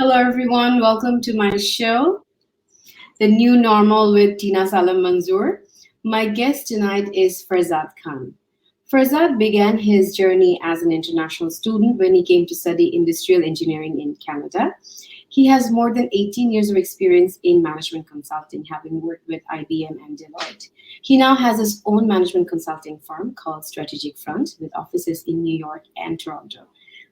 Hello, everyone. Welcome to my show, The New Normal with Tina Salem Manzoor. My guest tonight is Farzad Khan. Farzad began his journey as an international student when he came to study industrial engineering in Canada. He has more than 18 years of experience in management consulting, having worked with IBM and Deloitte. He now has his own management consulting firm called Strategic Front with offices in New York and Toronto.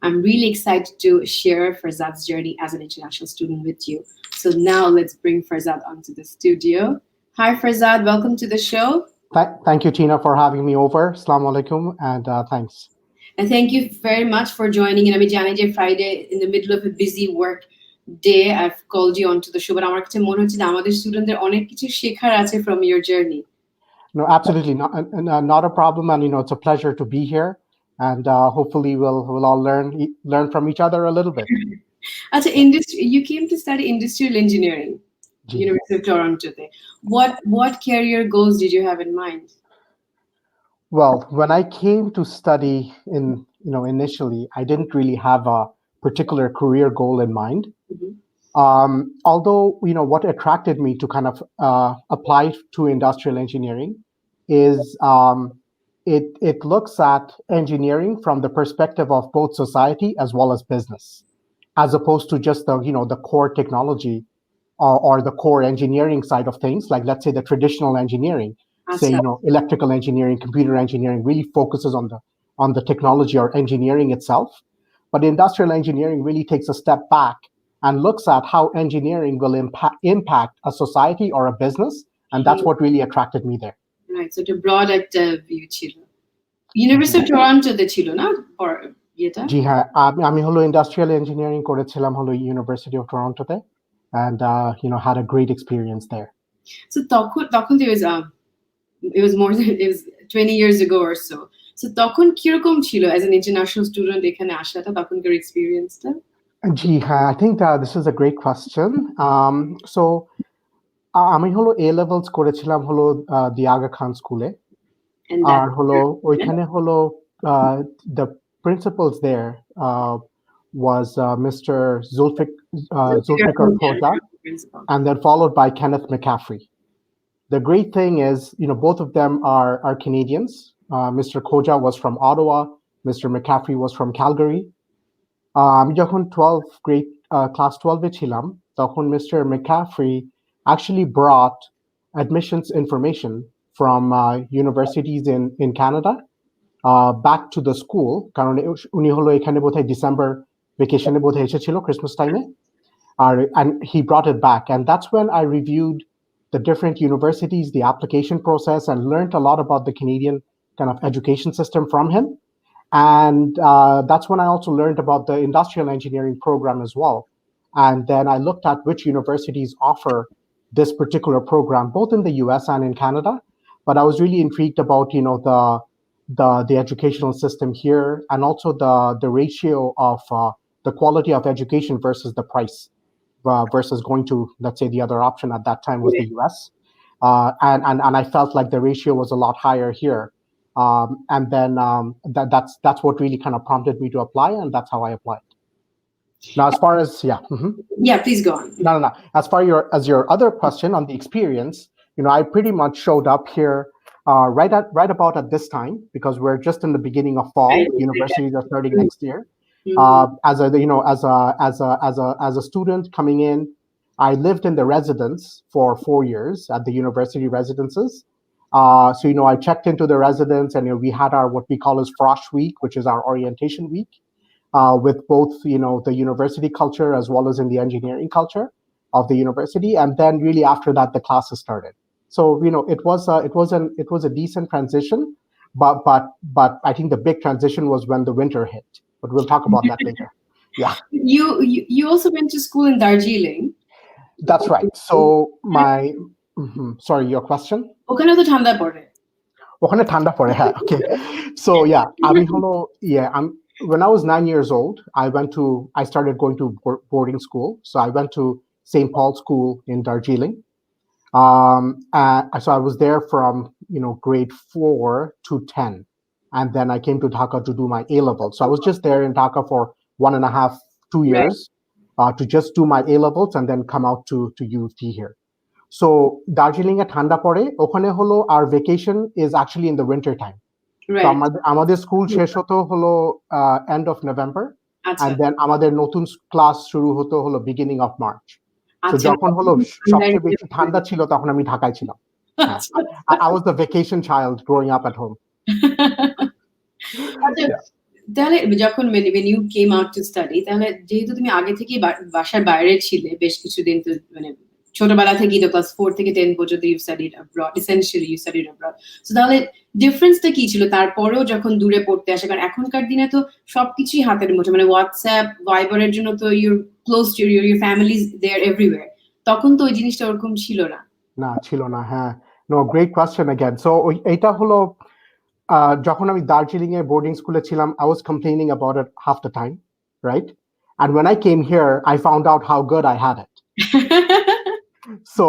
I'm really excited to share Farzad's journey as an international student with you. So now let's bring Farzad onto the studio. Hi, Farzad. Welcome to the show. Thank you, Tina, for having me over. Assalamu alaikum, and thanks. And thank you very much for joining in. আমি জানি যে Friday in the middle of a busy work day I've called you onto the show, but আমার কাছে মনে হচ্ছে যে আমাদের স্টুডেন্টদের অনেক কিছু শেখার আছে from your journey. No, absolutely not a problem, and it's a pleasure to be here, and hopefully we'll all learn from each other a little bit. আচ্ছা, you came to study industrial engineering, University of Toronto. What career goals did you have in mind? Well, when I came to study initially, I didn't really have a particular career goal in mind. Mm-hmm. Although, what attracted me to kind of apply to industrial engineering is it looks at engineering from the perspective of both society as well as business, as opposed to just the core technology or the core engineering side of things, like let's say the traditional engineering. Say, electrical engineering, computer engineering really focuses on the technology or engineering itself. But industrial engineering really takes a step back and looks at how engineering will impact a society or a business. And that's what really attracted me there. Right. So to broad view chilo. University of Toronto the chilo, na? Or yeta? জি হ্যাঁ, আমি হলো industrial engineering করেছিলাম হলো University of Toronto তে, and had a great experience there. So তখন there was it was 20 years ago or so. So তখন কিরকম ছিল as an international student এখানে আসাটা, তখনকার এক্সপেরিয়েন্সটা? জি হ্যাঁ, I think this is a great question. So আমি হলো A levels করেছিলাম হলো the Aga Khan স্কুলে, আর হলো ওইখানে হলো the principals there was Mr. Zulfikar Khoja, and then followed by Kenneth McCaffrey. The great thing is, both of them are Canadians. Mr. Khoja was from Ottawa. Mr. McCaffrey was from Calgary. আমি যখন class 12 ছিলাম, তখন Mr. McCaffrey actually brought admissions information from universities in Canada back to the school, কারণ উনি হলো এখানে বোধহয় December vacation-এ বোধহয় এসেছিল, Christmas time-এ, and he brought it back, and that's when I reviewed the different universities, the application process, and learned a lot about the Canadian kind of education system from him. And that's when I also learned about the industrial engineering program as well. And then I looked at which universities offer this particular program, both in the US and in Canada. But I was really intrigued about, the educational system here, and also the ratio of the quality of education versus the price. Versus going to, let's say, the other option at that time was the US. And I felt like the ratio was a lot higher here. And then that's what really kind of prompted me to apply, and that's how I applied. Now, as far as, Yeah, please go on. No. As far as your other question on the experience, I pretty much showed up here right about at this time, because we're just in the beginning of fall. Universities are starting next year. As a student coming in, I lived in the residence for 4 years at the university residences. So I checked into the residence, and we had our what we call as Frosh Week, which is our orientation week, with both the university culture as well as in the engineering culture of the university. And then really after that, the classes started. So it was a decent transition, but I think the big transition was when the winter hit. But we'll talk about that later. Yeah. You also went to school in Darjeeling. That's right. So sorry, your question? ওখানে তো ঠান্ডা পড়ে। ওখানে ঠান্ডা পড়ে, হ্যাঁ. Okay. So yeah, when I was 9 years old, I started going to boarding school. So I went to St. Paul's School in Darjeeling. So I was there from grade 4 to 10, and then I came to Dhaka to do my A level. So I was just there in Dhaka for 1.5-2 years, to just do my A levels and then come out to UT here. So Darjeeling এ ঠান্ডা পড়ে, ওখানে হলো our vacation is actually in the winter time. তো আমাদের school শেষ হতো হলো end of November, and then আমাদের নতুন ক্লাস শুরু হতো হলো beginning of March. So যখন হলো সবচেয়ে বেশি ঠান্ডা ছিল তখন আমি ঢাকায় ছিলাম. I was the vacation child growing up at home. তাহলে যখন when you came out to study, তাহলে যেহেতু তুমি আগে থেকেই বাসার বাইরে ছিলে বেশ কিছুদিন, তো মানে ছোটবেলা থেকেই তো ক্লাস 4 থেকে 10 পর্যন্ত you studied abroad, essentially you studied abroad. So তাহলে ডিফারেন্সটা কি ছিল তারপরেও যখন দূরে পড়তে আসে? কারণ এখনকার দিনে তো সবকিছুই হাতের মুঠোয়, মানে হোয়াটসঅ্যাপ, ভাইবারের জন্য তো you're close to your families there everywhere. তখন তো ওই জিনিসটা ওরকম ছিল না। না, ছিল না, হ্যাঁ। No, great question again. So এটা হলো যখন আমি দার্জিলিং এ বোর্ডিং স্কুলে ছিলাম, I was complaining about it half the time, right? And when I came here, I found out how good I had it. So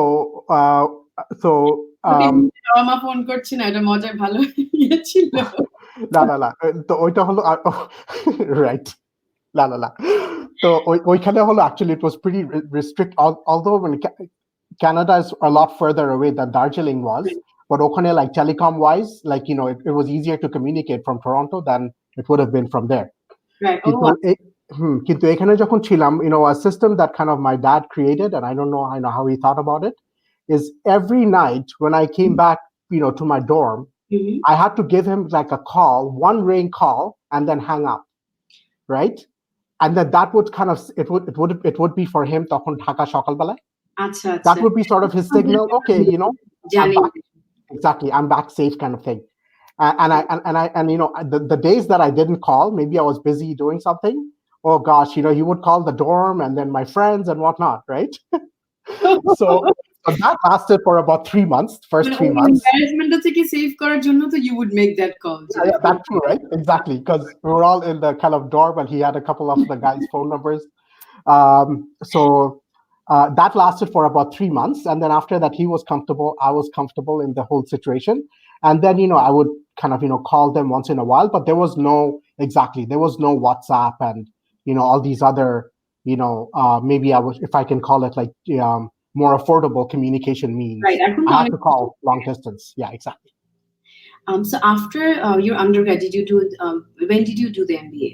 মা ফোন করছে না, এটা মজার ভালো ছিল। না তো ওইটা হলো রাইট, না তো ওইখানে হলো actually it was pretty restrict, although when Canada is a lot further away than Darjeeling was, but okhane like telecom wise, like it was easier to communicate from Toronto than it would have been from there. Right. Kintu ekhane jokhon chilam, a system that kind of my dad created, and I don't know how he thought about it, is every night when I came back to my dorm, I had to give him like a call, one ring call, and then hang up, right? And then that would kind of it would be for him tokhon Dhaka shokal belay. That would be sort of his signal. Okay, I'm back. Exactly, I'm back safe, kind of thing. And the days that I didn't call, maybe I was busy doing something. Oh gosh, he would call the dorm and then my friends and whatnot, right? So that lasted for about 3 months. First 3 months. Embarrassment থেকে save করার জন্য তো you would make that call. Yeah, that's true, right? Exactly, because we were all in the kind of dorm, and he had a couple of the guys' phone numbers. So. That lasted for about 3 months, and then after that, he was comfortable. I was comfortable in the whole situation, and then I would kind of call them once in a while, but there was no WhatsApp and all these other maybe if I can call it like more affordable communication means. Right, I had to call long distance. Yeah, exactly. So after your undergrad, when did you do the MBA?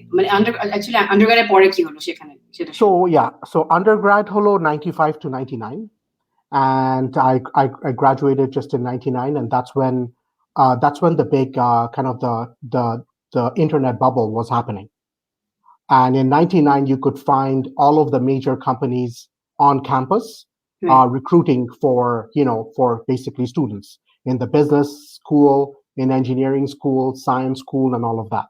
Actually, undergrad এর পরে কি হলো সেখানে? So undergrad holo 95 to 99, and I graduated just in 99, and that's when the big kind of the internet bubble was happening. And in 99, you could find all of the major companies on campus recruiting for basically students in the business school, in engineering school, science school, and all of that.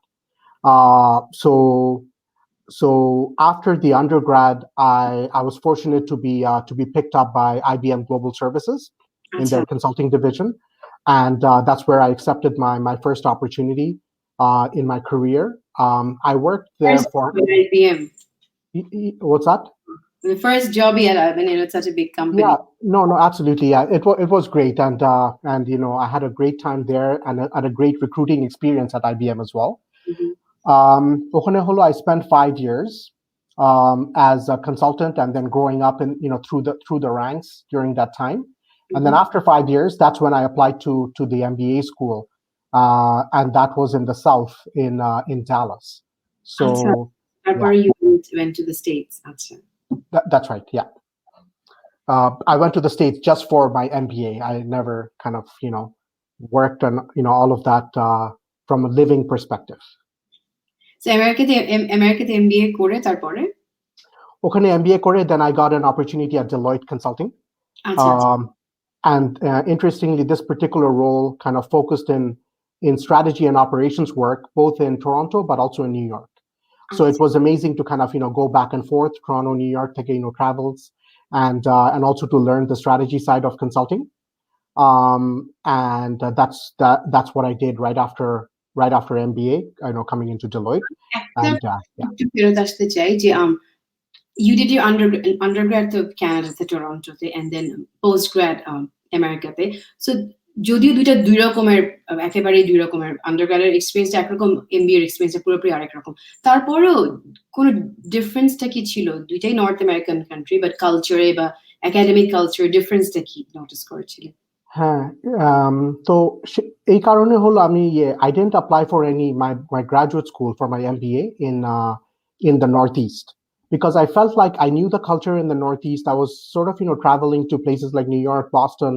So after the undergrad, I was fortunate to be picked up by IBM Global Services in their consulting division, and that's where I accepted my first opportunity in my career. I worked there for IBM. What's that? The first job he had, it's such a big company. Yeah, no, absolutely. Yeah, it was great, and I had a great time there, and a great recruiting experience at IBM as well. Okhane holo I spent 5 years as a consultant, and then growing up in through the ranks during that time. And then after 5 years, that's when I applied to the MBA school, and that was in the South in Dallas. So that's where you went to the States. That's right. Yeah. I went to the States just for my MBA. I never kind of worked on all of that from a living perspective. So America MBA করে তারপরে ওখানে MBA করে, then I got an opportunity at Deloitte Consulting. And interestingly, this particular role kind of focused in strategy and operations work, both in Toronto but also in New York. So it was amazing to kind of go back and forth, Toronto, New York, take travels, and also to learn the strategy side of consulting. And that's what I did right after MBA, coming into Deloitte. And you did your undergrad to Canada, to Toronto, and then postgrad America. So যদিও দুই রকমের, একেবারেই দুই রকমের, আন্ডারগ্রাডের এক্সপিরিয়েন্সটা একরকম, এমবিএর এক্সপিরিয়েন্সটা পুরোপুরি আরেক রকম, তারপরেও কোনো ডিফারেন্সটা কি ছিল? দুইটাই নর্থ আমেরিকান কান্ট্রি, বাট কালচারে বা একাডেমিক কালচার ডিফারেন্সটা কি নোটিস করেছিলেন? হ্যাঁ, তো এই কারণে হলো আমি I didn't apply for any my graduate school for my MBA in the Northeast because I felt like I knew the culture in the Northeast. I was sort of traveling to places like New York, Boston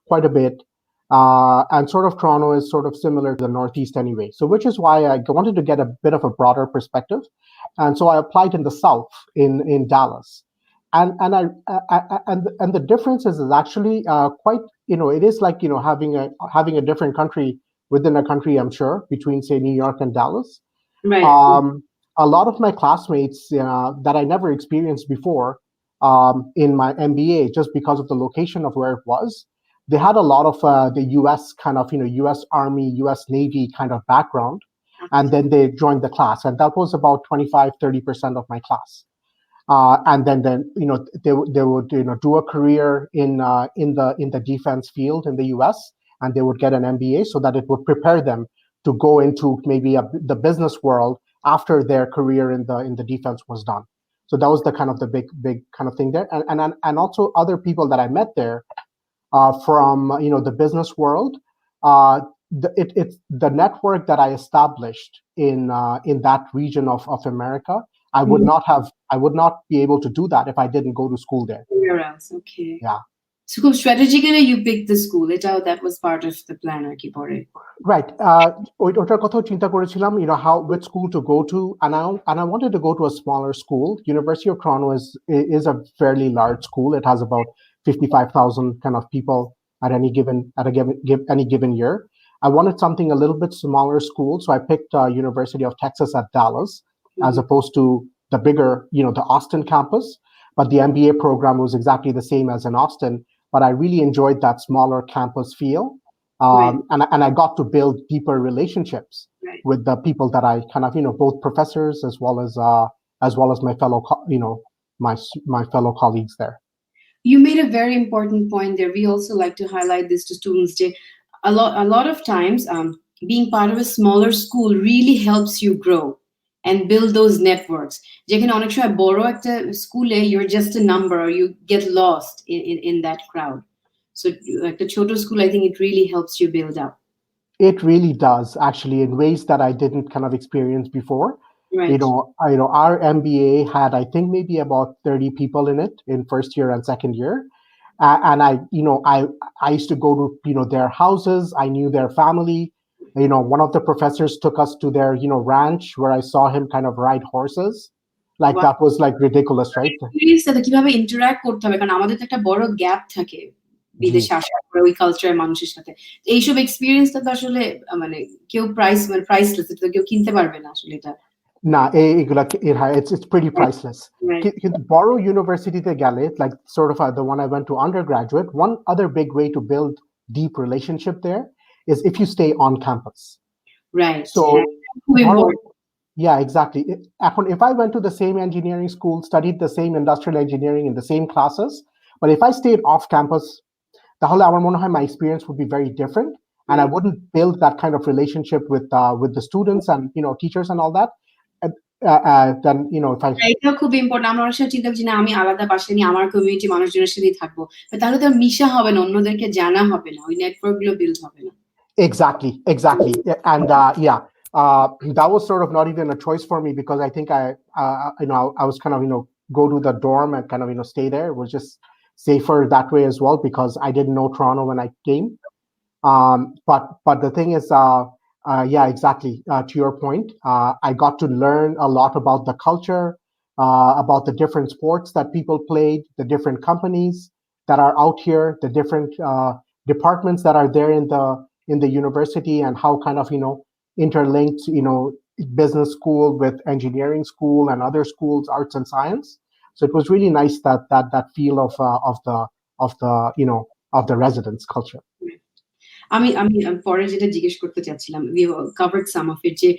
quite a bit, and sort of Toronto is sort of similar to the Northeast anyway. So which is why I wanted to get a bit of a broader perspective, and so I applied in the South in Dallas. And the difference is actually quite, it is like having a different country within a country, I'm sure, between say New York and Dallas. Right. A lot of my classmates that I never experienced before in my MBA, just because of the location of where it was, they had a lot of the US kind of US Army, US Navy kind of background, and then they joined the class, and that was about 25-30% of my class. And then they would do a career in the defense field in the US, and they would get an MBA so that it would prepare them to go into maybe the business world after their career in the defense was done. So that was the kind of the big kind of thing there, and also other people that I met there from the business world. It's the network that I established in that region of America. I would not be able to do that if I didn't go to school there. Where else? Okay. Yeah. So খুব strategically you picked the school. That was part of the plan আর কি পরে. Right. ওটার কথাও চিন্তা করেছিলাম, which school to go to, and I wanted to go to a smaller school. University of Toronto is a fairly large school. It has about 55,000 kind of people at any given year. I wanted something a little bit smaller school, so I picked University of Texas at Dallas, as opposed to the bigger, the Austin campus. But the MBA program was exactly the same as in Austin. But I really enjoyed that smaller campus feel. Right. And I got to build deeper relationships with the people that I kind of, both professors as well as my fellow, my fellow colleagues there. You made a very important point there. We also like to highlight this to students. A lot of times, being part of a smaller school really helps you grow and build those networks. যেখানে অনেক সময় বড় একটা স্কুলে you're just a number, or you get lost in that crowd. So like the ছোট school, I think it really helps you build up. It really does, actually, in ways that I didn't kind of experience before. Right. Our MBA had, I think, maybe about 30 people in it in first year and second year. And I used to go to, their houses. I knew their family. One of the professors took us to their, ranch, where I saw him kind of ride horses. Like, wow. That was like ridiculous, right? কিভাবে interact করতে হবে, কারণ আমাদের তো একটা বড় gap থাকে বিদেশে আসার পরে ওই কালচারের মানুষের সাথে। এইসব এক্সপেরিয়েন্সটা তো আসলে মানে কেউ প্রাইসলেস, এটা কেউ কিনতে পারবে না আসলে এটা। না, এগুলা it's pretty priceless. Boro University তে গেলে, like sort of the one I went to undergraduate, one other big way to build deep relationship there is if you stay on campus. Right. So yeah, exactly. If I went to the same engineering school, studied the same industrial engineering in the same classes, but if I stayed off campus, তাহলে আমার মনে হয় my experience would be very different, and I wouldn't build that kind of relationship with the students and teachers and all that. Then if I এটা খুব important. আমরা অনেক সময় চিন্তা করছি না আমি আলাদা বাসা নিয়ে আমার কমিউনিটি মানুষজনের সাথেই থাকবো, তাহলে তো মিশা হবে না, অন্যদেরকে জানা হবে না, ওই নেটওয়ার্ক গুলো বিল্ড হবে না। Exactly. And that was sort of not even a choice for me, because I think I was kind of go to the dorm and kind of stay there. It was just safer that way as well, because I didn't know Toronto when I came. But the thing is, yeah, exactly. To your point, I got to learn a lot about the culture, about the different sports that people played, the different companies that are out here, the different departments that are there in the university, and how kind of interlinked business school with engineering school and other schools, arts and science. So it was really nice that feel of the residence culture. আমি পরে যেটা জিজ্ঞেস করতে চাচ্ছিলাম, we covered some of it, যে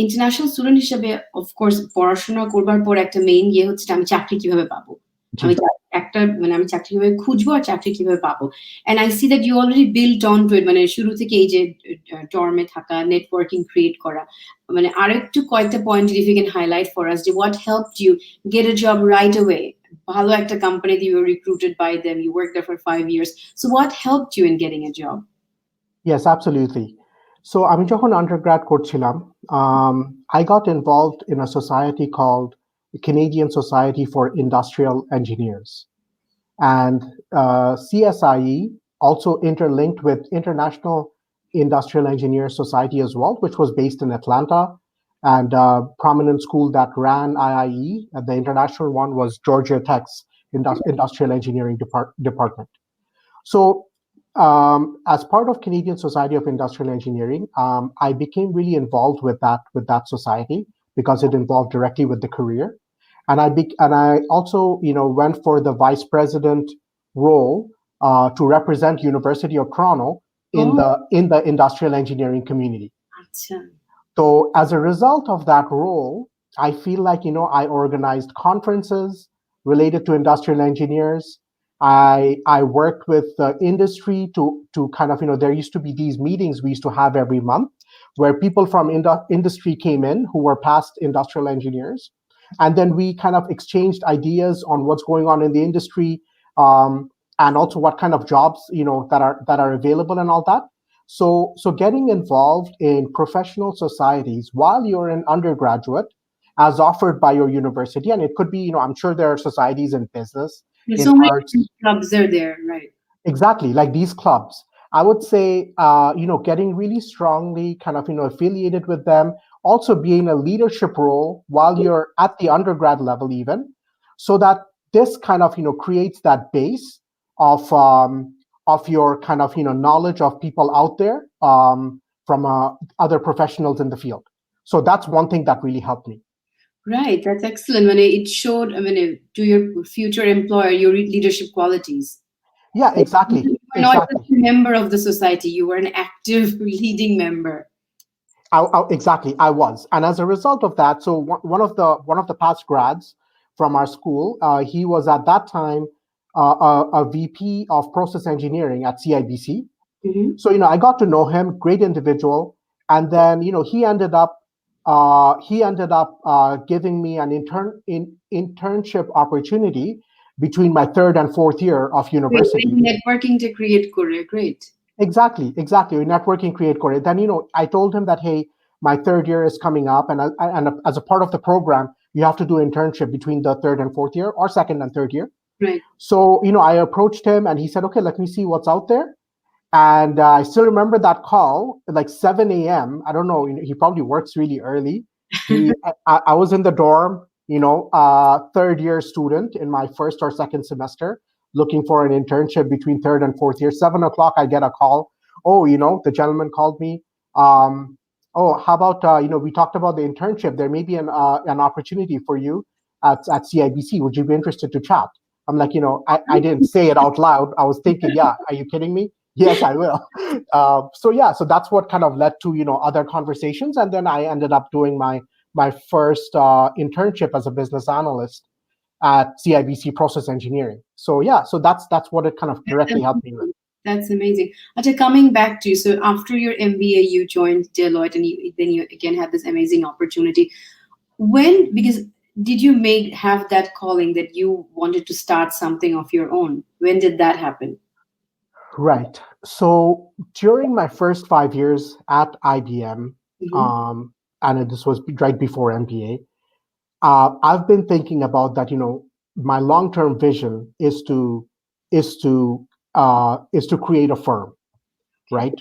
international student হিসেবে of course পড়াশোনা করবার পর একটা মেইন হচ্ছে আমি চাকরি কিভাবে পাবো, আমি একটা মানে আমি চাকরি কিভাবে খুঁজবো আর চাকরি কিভাবে পাবো, and I see that you already built onto it, মানে শুরু থেকে এই যে ডর্মে থাকা, নেটওয়ার্কিং ক্রিয়েট করা, মানে আরেকটু কয়েকটা point if you can highlight for us যে what helped you get a job right away, ভালো একটা কোম্পানিতে you were recruited by them, you worked there for 5 years, so what helped you in getting a job? Yes, absolutely. So আমি যখন undergrad করছিলাম, I got involved in a society called the Canadian Society for Industrial Engineers. And CSIE also interlinked with International Industrial Engineers Society as well, which was based in Atlanta. And a prominent school that ran IIE, the international one, was Georgia Tech's Industrial Engineering Department. So, as part of Canadian Society of Industrial Engineering, I became really involved with that society because it involved directly with the career, and I also went for the vice president role to represent University of Toronto in the industrial engineering community. Achha. So as a result of that role, I feel like I organized conferences related to industrial engineers. I worked with the industry to kind of there used to be these meetings we used to have every month where people from industry came in who were past industrial engineers, and then we kind of exchanged ideas on what's going on in the industry, and also what kind of jobs that are available and all that. So getting involved in professional societies while you're an undergraduate, as offered by your university, and it could be, I'm sure there are societies in business, There's in so many arts. clubs are there, right? Exactly, like these clubs. I would say, getting really strongly kind of, affiliated with them, also being a leadership role while you're at the undergrad level, even, so that this kind of, creates that base of your kind of, knowledge of people out there, from other professionals in the field. So that's one thing that really helped me. Right, that's excellent. When it showed, I mean, to your future employer, your leadership qualities. Yeah, exactly. You were not just a member of the society; you were an active leading member. Exactly, I was, and as a result of that, so one of the past grads from our school, he was at that time a VP of process engineering at CIBC. Mm-hmm. So I got to know him, great individual, and then he ended up giving me an internship opportunity between my third and fourth year of university. Networking to create career, great. Exactly. Networking create career. Then I told him that, hey, my third year is coming up, and as a part of the program, you have to do internship between the third and fourth year, or second and third year. Right. So I approached him, and he said, okay, let me see what's out there. And I still remember that call at like 7 a.m. I don't know. He probably works really early. I was in the dorm, third year student in my first or second semester, looking for an internship between third and fourth year. 7 o'clock, I get a call. Oh, the gentleman called me. Oh, how about we talked about the internship. There may be an opportunity for you at CIBC. Would you be interested to chat? I'm like, I didn't say it out loud. I was thinking, yeah, are you kidding me? Yes, I will. So that's what kind of led to other conversations, and then I ended up doing my first internship as a business analyst at CIBC Process Engineering. So that's what it kind of directly helped me with. That's amazing. Ajay, coming back to you, so after your MBA, you joined Deloitte, and then you again had this amazing opportunity. Because did you have that calling that you wanted to start something of your own? When did that happen? Right. So during my first 5 years at IBM, and this was right before MBA, I've been thinking about that. My long-term vision is to create a firm, right?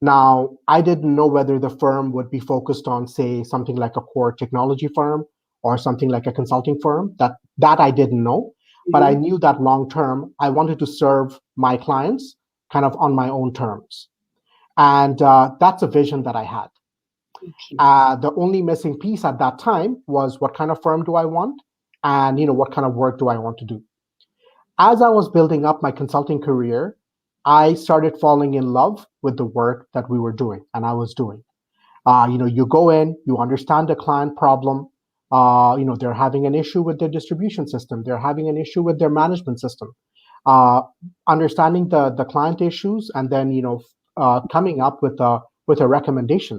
Now, I didn't know whether the firm would be focused on, say, something like a core technology firm or something like a consulting firm. That I didn't know, but I knew that long-term, I wanted to serve my clients kind of on my own terms. And that's a vision that I had. Okay. The only missing piece at that time was what kind of firm do I want, and what kind of work do I want to do. As I was building up my consulting career, I started falling in love with the work that we were doing and I was doing. You go in, you understand the client problem, They're having an issue with their distribution system. They're having an issue with their management system. Uh, Understanding the client issues, and then coming up with a recommendation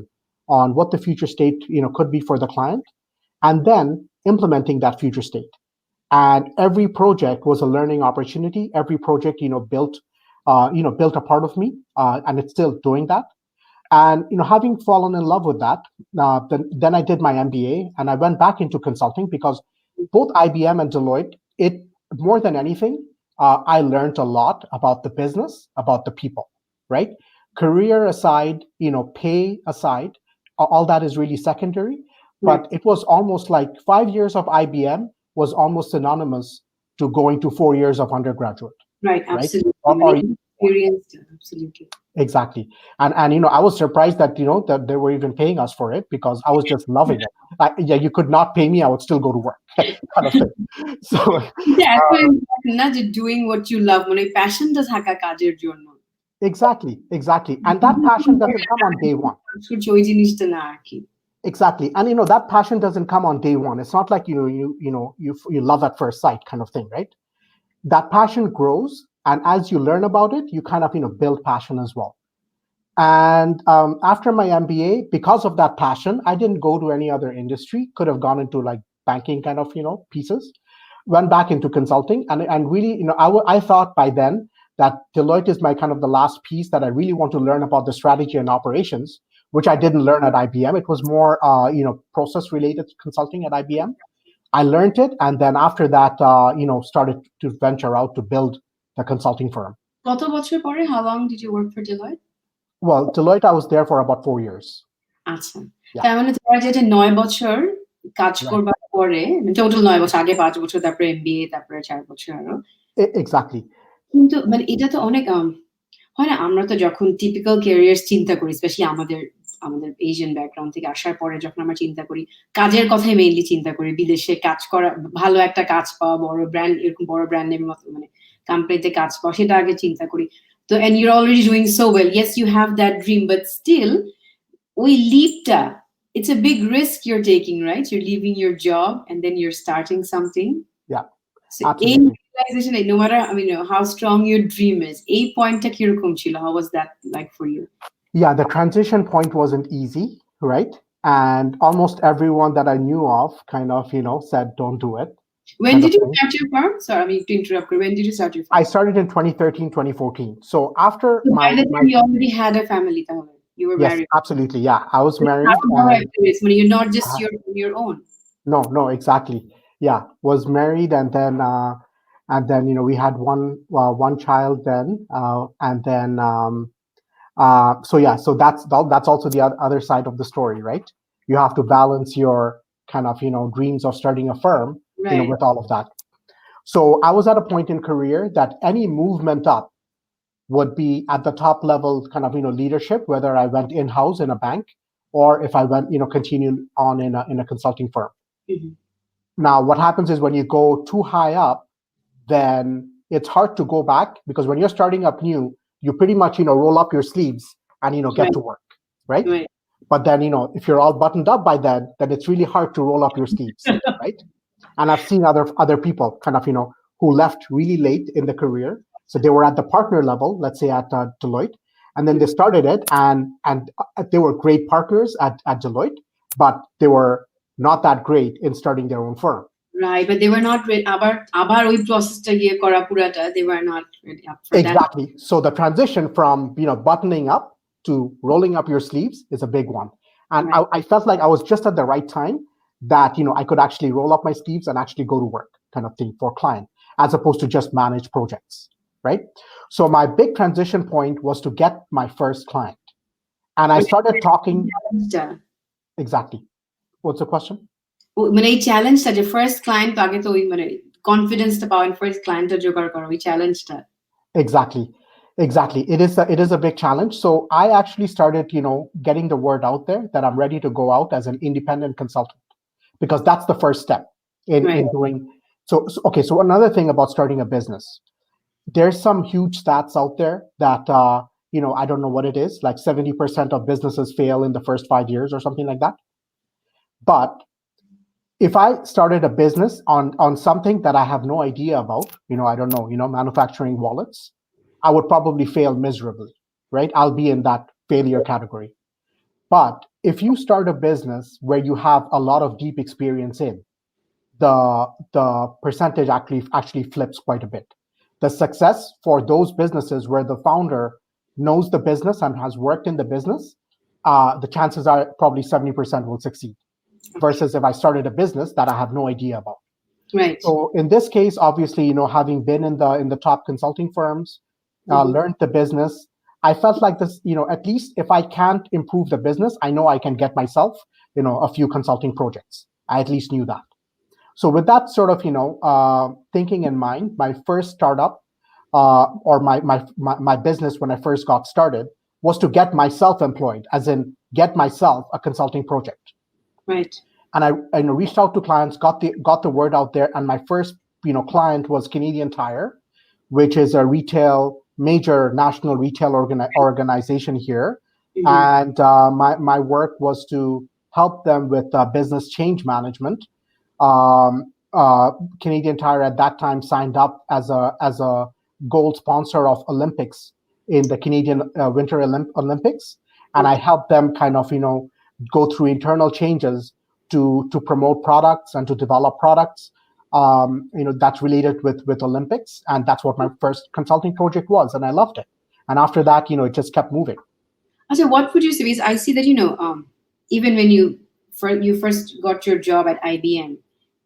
on what the future state could be for the client, and then implementing that future state. And every project was a learning opportunity. Every project built a part of me, and it's still doing that. And having fallen in love with that, then I did my MBA, and I went back into consulting because both IBM and Deloitte, it more than anything, I learned a lot about the business, about the people, right? Career aside, pay aside, all that is really secondary. But it was almost like 5 years of IBM was almost synonymous to going to 4 years of undergraduate. Right, absolutely. Or Experienced, absolutely. Exactly. And I was surprised that that they were even paying us for it, because I was just loving it. Yeah, you could not pay me, I would still go to work, kind of thing. So doing what you love, passion does থাকা কাজের জন্য. Exactly. And that passion doesn't come on day one. Exactly. And that passion doesn't come on day one. It's not like you love at first sight kind of thing, right? That passion grows, and as you learn about it, you kind of build passion as well. And after my MBA, because of that passion, I didn't go to any other industry. Could have gone into like banking kind of pieces. Went back into consulting, and really I thought by then that Deloitte is my kind of the last piece that I really want to learn about the strategy and operations, which I didn't learn at IBM. It was more process related consulting at IBM. I learned it, and then after that, started to venture out to build the consulting firm. কত বছর পরে? How long did you work for Deloitte? Well, Deloitte, I was there for about 4 years. আচ্ছা, তার মানে তোমার যেটা 9 বছর কাজ করবার পরে, টোটাল 9 বছর, আগে 5 বছর, তারপরে MBA, তারপরে 4 বছর আরো। Exactly. কিন্তু মানে এটা তো অনেক হয় না, আমরা তো যখন টিপিক্যাল ক্যারিয়ার চিন্তা করি, স্পেশালি আমাদের এশিয়ান ব্যাকগ্রাউন্ড থেকে আসার পরে যখন আমরা চিন্তা করি, কাজের কথাই মেইনলি চিন্তা করি। বিদেশে কাজ করা, ভালো একটা কাজ পাওয়া, বড় ব্র্যান্ড, এরকম বড় ব্র্যান্ড নেমের মতো মানে কোম্পানিতে কাজ পাওয়া, সেটা আগে চিন্তা করি। তো and you're already doing so well. Yes, you have that dream, but still ওই লিপটা, it's a big risk you're taking, right? You're leaving your job and then you're starting something. Yeah, so absolutely. Realization, no matter how strong your dream is, a point ta kirokom chilo? How was that like for you? Yeah, the transition point wasn't easy, right? And almost everyone that I knew of kind of said don't do it. When did you start your firm? Sorry, to interrupt. When did you start your firm? I started in 2013, 2014. So after by the time you already had a family, you were married. Yes, absolutely. Yeah, I was married. You're not just your own. No, exactly. Yeah, was married, and then we had one child then, and then so that's also the other side of the story, right? You have to balance your kind of dreams of starting a firm, right, with all of that. So I was at a point in career that any movement up would be at the top level kind of leadership, whether I went in-house in a bank or if I went continued on in a consulting firm. Mm-hmm. Now what happens is when you go too high up, then it's hard to go back, because when you're starting up new, you pretty much roll up your sleeves and get to work, right? But then if you're all buttoned up by then it's really hard to roll up your sleeves. Right? And I've seen other people kind of who left really late in the career. So they were at the partner level, let's say at Deloitte, and then they started it, and they were great partners at Deloitte, but they were not that great in starting their own firm. Right, but they were not ready. আবার ওই প্রসেসটা গিয়ে করা পুরাটা, they were not ready up for exactly. So the transition from buttoning up to rolling up your sleeves is a big one, and right. I felt like I was just at the right time that I could actually roll up my sleeves and actually go to work, kind of thing, for client, as opposed to just manage projects, right? So my big transition point was to get my first client, and I started talking. Exactly. What's the question? মানে এই চ্যালেঞ্জটা, যে first client, আগে তো ওই মানে কনফিডেন্সটা পাওয়া, ফার্স্ট ক্লায়েন্টটা জোগাড় করা, ওই চ্যালেঞ্জটা। Exactly. It is a big challenge. So I actually started getting the word out there that I'm ready to go out as an independent consultant, because that's the first step in doing. So another thing about starting a business, there's some huge stats out there that I don't know what it is, like 70% of businesses fail in the first 5 years or something like that. But if I started a business on something that I have no idea about, I don't know, manufacturing wallets, I would probably fail miserably, right? I'll be in that failure category. But if you start a business where you have a lot of deep experience in, the percentage actually flips quite a bit. The success for those businesses where the founder knows the business and has worked in the business, the chances are probably 70% will succeed. Versus if I started a business that I have no idea about. Right. So in this case, obviously, having been in the top consulting firms, learned the business, I felt like this, at least if I can't improve the business, I know I can get myself, a few consulting projects. I at least knew that. So with that sort of, thinking in mind, my first startup or my business when I first got started was to get myself employed, as in get myself a consulting project. Right. And I reached out to clients, got the word out there, and my first client was Canadian Tire, which is a major national retail organization here. And my work was to help them with business change management. Canadian Tire at that time signed up as a gold sponsor of Olympics in the Canadian Winter Olympics, and I helped them kind of go through internal changes to promote products and to develop products that's related with Olympics, and that's what my first consulting project was, and I loved it. And after that, it just kept moving. So what would you say? Because I see that even when you first got your job at IBM,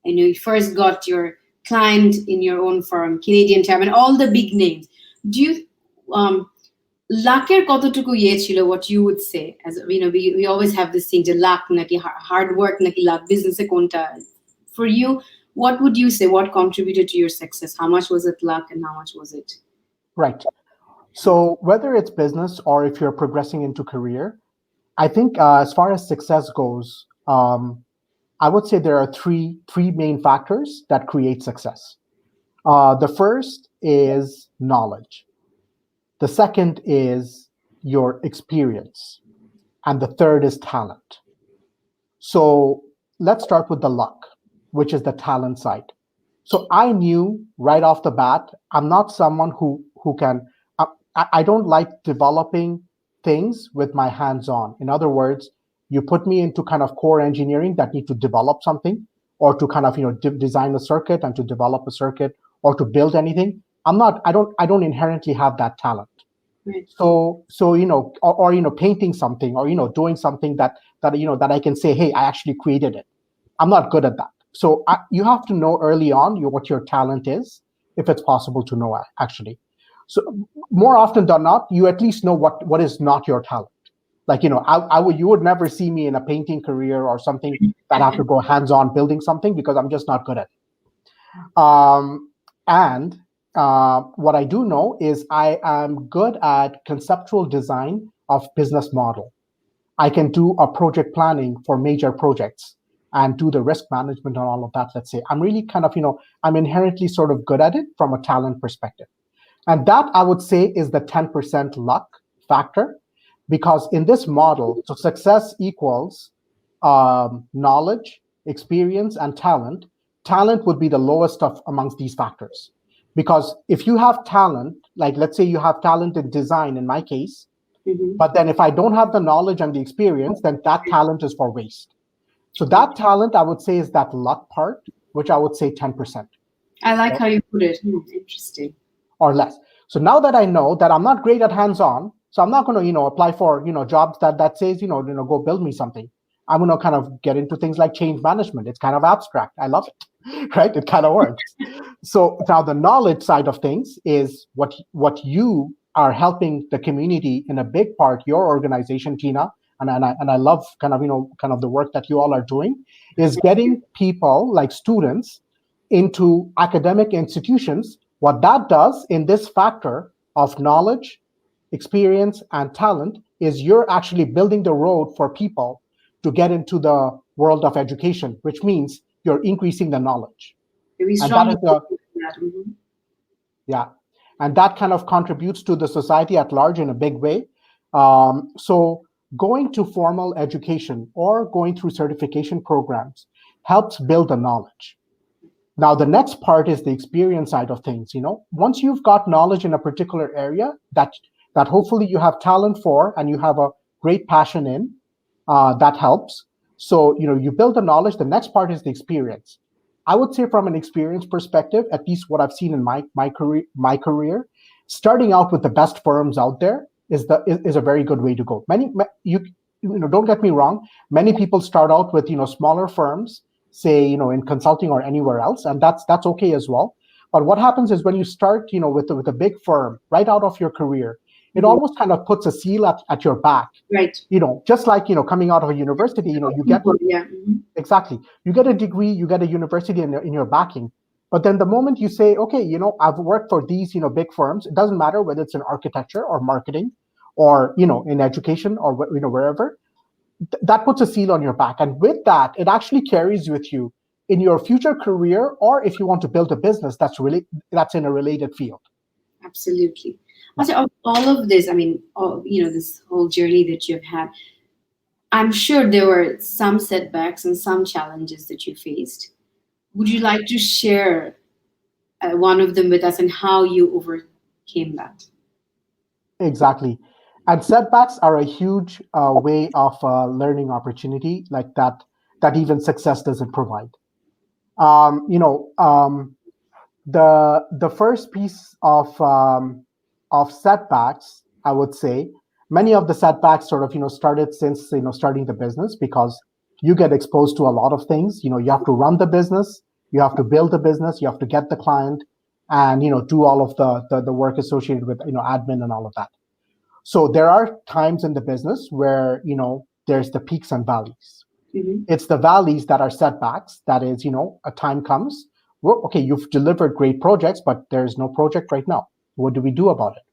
and you first got your client in your own firm, Canadian Tire, and all the big names. Do you lucker কতটুকু ইয়ে ছিল, what you would say, as we always have this thing, যে luck নাকি hard work নাকি luck, business এ কোনটা? For you, what would you say, what contributed to your success? How much was it luck and how much was it? Right. So whether it's business or if you're progressing into career, I think as far as success goes, I would say there are three main factors that create success. The first is knowledge. The second is your experience. And the third is talent. So let's start with the luck, which is the talent side. So I knew right off the bat, I'm not someone who can, I don't like developing things with my hands on. In other words, you put me into kind of core engineering that need to develop something, or to kind of design a circuit and to develop a circuit, or to build anything. I don't inherently have that talent. Right. So or painting something, or doing something that that I can say, hey, I actually created it. I'm not good at that. So you have to know early on what your talent is, if it's possible to know actually. So more often than not, you at least know what is not your talent. Like you would never see me in a painting career or something that I have to go hands-on building something, because I'm just not good at it. And what I do know is I am good at conceptual design of business model. I can do a project planning for major projects and do the risk management and all of that, let's say. I'm really kind of, I'm inherently sort of good at it from a talent perspective. And that, I would say, is the 10% luck factor, because in this model, so success equals knowledge, experience, and talent. Talent would be the lowest of amongst these factors. Because if you have talent, like let's say you have talent in design, in my case, but then if I don't have the knowledge and the experience, then that talent is for waste. So that talent, I would say, is that luck part, which I would say 10%. I like how you put it. Interesting. Or less. So now that I know that I'm not great at hands-on, so I'm not going to, apply for, jobs that says, go build me something. I'm going to kind of get into things like change management. It's kind of abstract. I love it, right? It kind of works. So now the knowledge side of things is what you are helping the community in a big part, your organization, Tina, and I love kind of the work that you all are doing, is getting people like students into academic institutions. What that does in this factor of knowledge, experience, and talent is you're actually building the road for people to get into the world of education, which means you're increasing the knowledge. And that is yeah, and that kind of contributes to the society at large in a big way. So going to formal education or going through certification programs helps build the knowledge. Now, the next part is the experience side of things. Once you've got knowledge in a particular area that hopefully you have talent for and you have a great passion in, that helps. So, you build the knowledge. The next part is the experience. I would say from an experience perspective, at least what I've seen in my career, starting out with the best firms out there is a very good way to go. Don't get me wrong. Many people start out with smaller firms, say in consulting or anywhere else, and that's okay as well. But what happens is when you start with a big firm right out of your career, it almost kind of puts a seal at your back. Right. Just like coming out of a university, you get exactly, you get a degree, you get a university in your backing. But then the moment you say, okay, I've worked for these big firms, it doesn't matter whether it's in architecture or marketing or in education or wherever, that puts a seal on your back. And with that, it actually carries with you in your future career, or if you want to build a business that's in a related field. Absolutely. Also, of all of this, I mean, this whole journey that you've had, I'm sure there were some setbacks and some challenges that you faced. Would you like to share one of them with us and how you overcame that? Exactly. And setbacks are a huge way of learning opportunity, like that even success doesn't provide. The first piece of setbacks, I would say, many of the setbacks sort of started since starting the business, because you get exposed to a lot of things. You have to run the business, you have to build the business, you have to get the client, and do all of the work associated with admin and all of that. So there are times in the business where there's the peaks and valleys. Mm-hmm. It's the valleys that are setbacks. That is, a time comes, well, okay, you've delivered great projects, but there's no project right now. What do we do about it?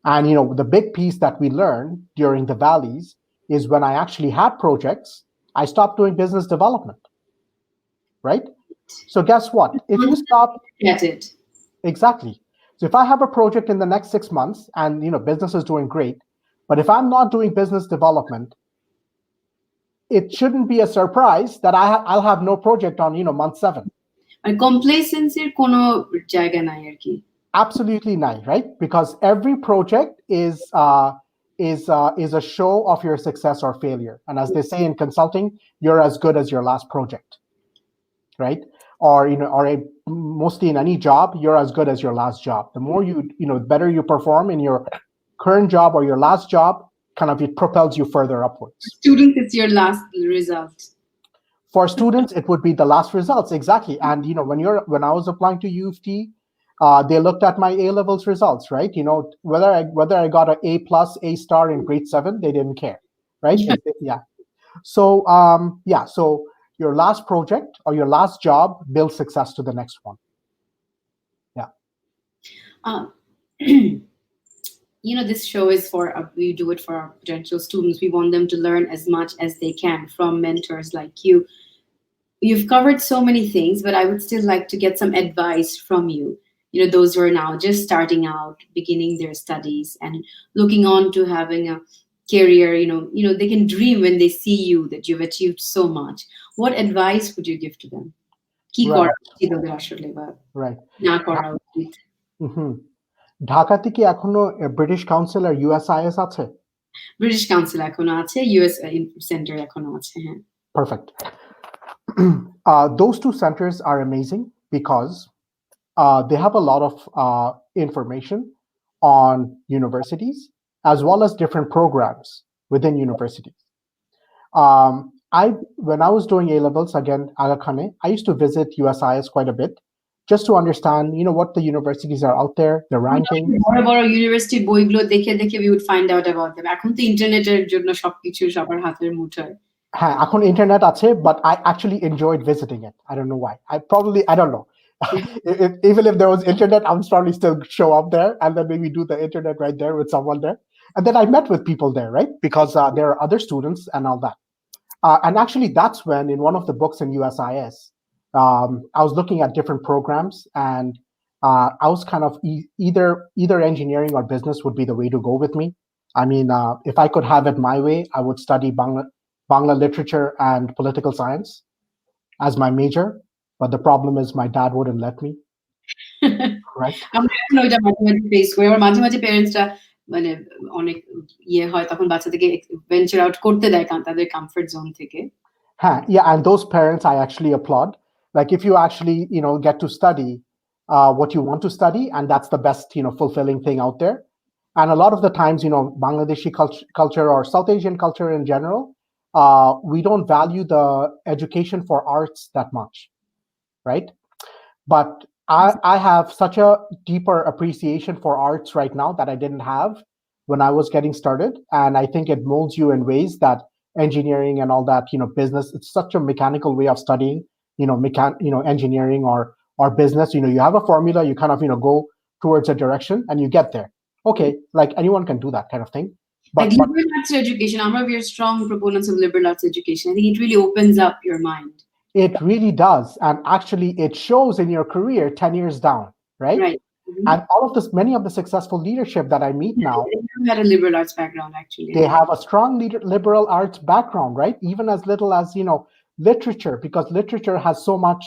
And the big piece that we learn during the valleys is when I actually had projects, I stopped doing business development. Right? So guess what? If you stop, get it. Exactly. So if I have a project in the next 6 months and business is doing great, but if I'm not doing business development, it shouldn't be a surprise that I'll have no project on month 7. And complacency কোনো জায়গা নাই আর কি. Absolutely not, right? Because every project is a show of your success or failure. And as they say in consulting, you're as good as your last project, right? Or mostly in any job, you're as good as your last job. The more better you perform in your current job or your last job, kind of it propels you further upwards. Students, it's your last result. For students, it would be the last results, exactly. And when I was applying to U of T, they looked at my A-levels results, right? Whether I got an A+, A* in grade 7, they didn't care, right? Yeah. So so your last project or your last job builds success to the next one. Yeah. This show is we do it for our potential students. We want them to learn as much as they can from mentors like you. You've covered so many things, but I would still like to get some advice from you. Those who are now just starting out, beginning their studies and looking on to having a career, they can dream when they see you that you've achieved so much. What advice would you give to them? Right. ঢাকাতে কি এখনো British council আর ইউএসআইএস আছে? British council এখনো আছে, US centre এখনো আছে, হ্যাঁ। Perfect. Those two centers are amazing because they have a lot of information on universities as well as different programs within universities. When I was doing A-levels, again, Arcadia, I used to visit USIS quite a bit just to understand, what the universities are out there, the ranking. বড় university বইগুলো দেখে we would find out about them. এখন তো ইন্টারনেটের জন্য সবকিছু সবার হাতের মুঠোয়। হ্যাঁ, এখন ইন্টারনেট আছে, but I actually enjoyed visiting it. I don't know why. I don't know. Even if there was internet, I would probably still show up there and then maybe do the internet right there with someone there. And then I met with people there, right? Because there are other students and all that. And actually, that's when in one of the books in USIS, I was looking at different programs, and I was kind of either engineering or business would be the way to go with me. I mean, if I could have it my way, I would study Bangla literature and political science. as my major, but the problem is my dad wouldn't let me. Right? আমরা এখন ওইটা মাঝে মাঝে face করি, আবার মাঝে মাঝে প্যারেন্টসরা মানে অনেক হয় তখন বাচ্চাদেরকে ভেঞ্চার আউট করতে দেয় তাদের কমফর্ট জোন থেকে। Yeah, and those parents I actually applaud. Like if you actually, get to study what you want to study, and that's the best, fulfilling thing out there. And a lot of the times, Bangladeshi culture or South Asian culture in general, we don't value the education for arts that much, right? But I have such a deeper appreciation for arts right now that I didn't have when I was getting started. And I think it molds you in ways that engineering and all that, business, it's such a mechanical way of studying, engineering or business. You have a formula, you kind of, go towards a direction and you get there. Okay, like anyone can do that kind of thing. But liberal arts education, we are strong proponents of liberal arts education. I think it really opens up your mind. It really does. And actually, it shows in your career 10 years down, right? Right. Mm-hmm. And all of this, many of the successful leadership that I meet now, they had a liberal arts background, actually. They have a strong liberal arts background, right? Even as little as, literature, because literature has so much,